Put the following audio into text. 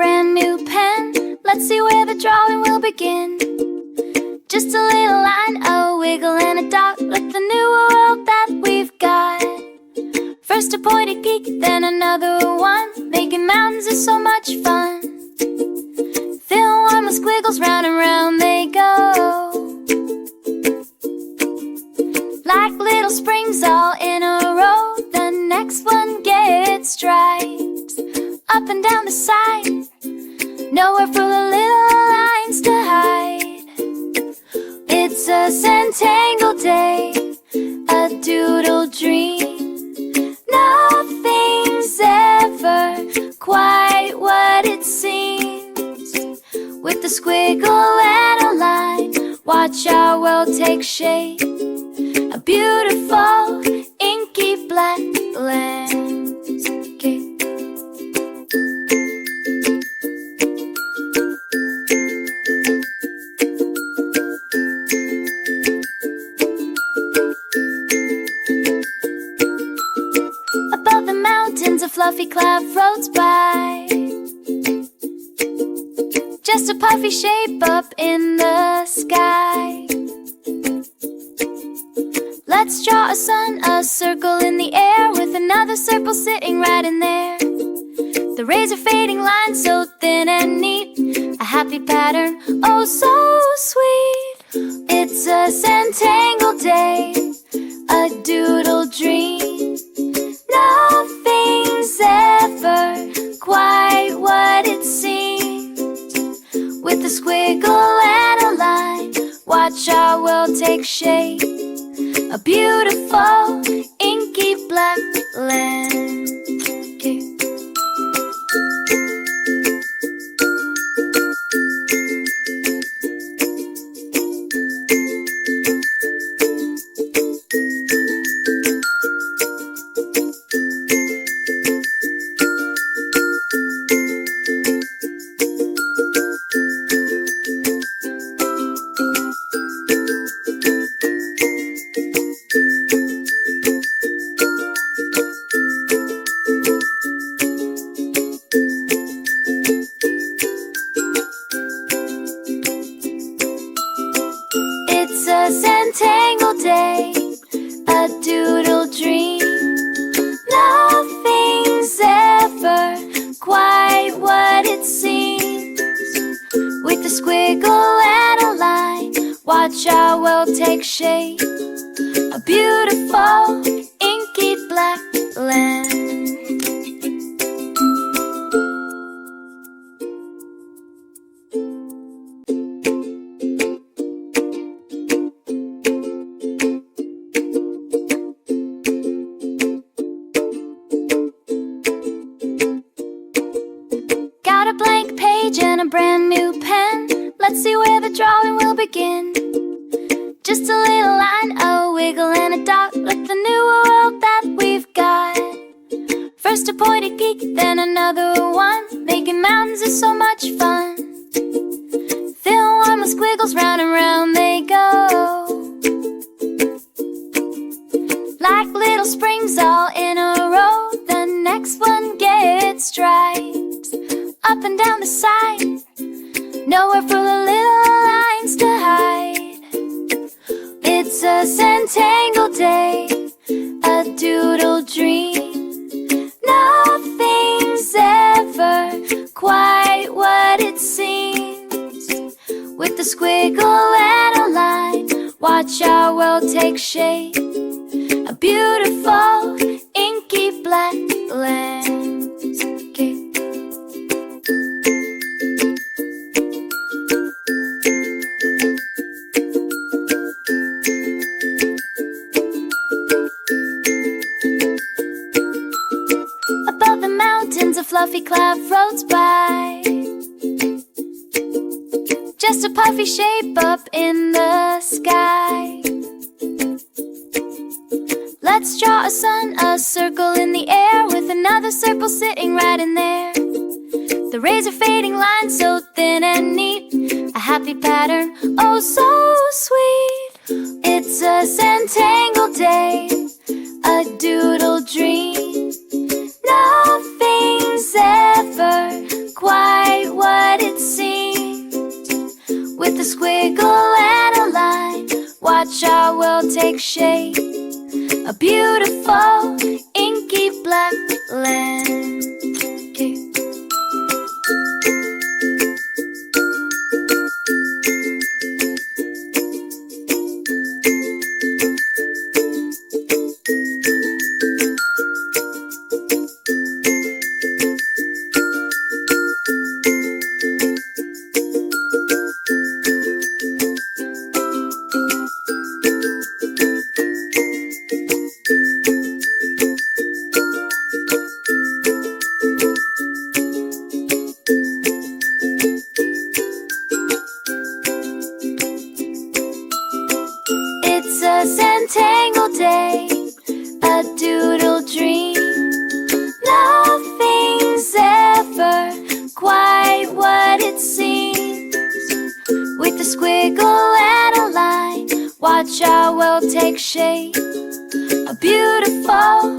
brand new pen. Let's see where the drawing will begin. Just a little line, a wiggle and a dot, like the new world that we've got. First a pointed geek, then another one. Making mountains is so much fun. Thin one with squiggles, round and round they go, like little springs all in a row. The next one gets stripes up and down the side, nowhere for the little lines to hide. It's a zentangle day, a doodle dream. Nothing's ever quite what it seems. With a squiggle and a line, watch our world take shape. A beautiful inky black landscape. Above the mountains, a fluffy cloud floats by, just a puffy shape up in the sky. Let's draw a sun, a circle in the air, with another circle sitting right in there. The rays are fading, lines so thin and neat, a happy pattern, oh so sweet. It's a zentangle day, a doodle dream. Nothing's ever quite what it seems. With a squiggle and a line, watch our world take shape. A beautiful inky black landscape. It's a zentangle day, a doodle dream. Nothing's ever quite what it seems. With a squiggle and a line, watch our world take shape. A beautiful inky black landscape. Got a blank page and a brand new pen. Let's see where the drawing will begin. Just a little line, a wiggle and a dot, like the new world that we've got. First a pointed geek, then another one. Making mountains is so much fun. Thin one with squiggles, round and round they go, like little springs all in a row. The next one gets stripes up and down the side, nowhere for the little lines to hide. It's a zentangle day, a doodle dream. Nothing's ever quite what it seems. With a squiggle and a line, watch our world take shape. A beautiful inky black landscape. Above the mountains, a fluffy cloud floats by, just a puffy shape up in the sky. Let's draw a sun, a circle in the air, with another circle sitting right in there. The rays are fading, lines so thin and neat, a happy pattern, oh so sweet. It's a zentangle day, a doodle dream. Nothing's ever quite watch our world take shape. A beautiful, inky black landscape. It's a zentangle day, a doodle dream. Nothing's ever quite what it seems. With a squiggle and a line, watch our world take shape. A beautiful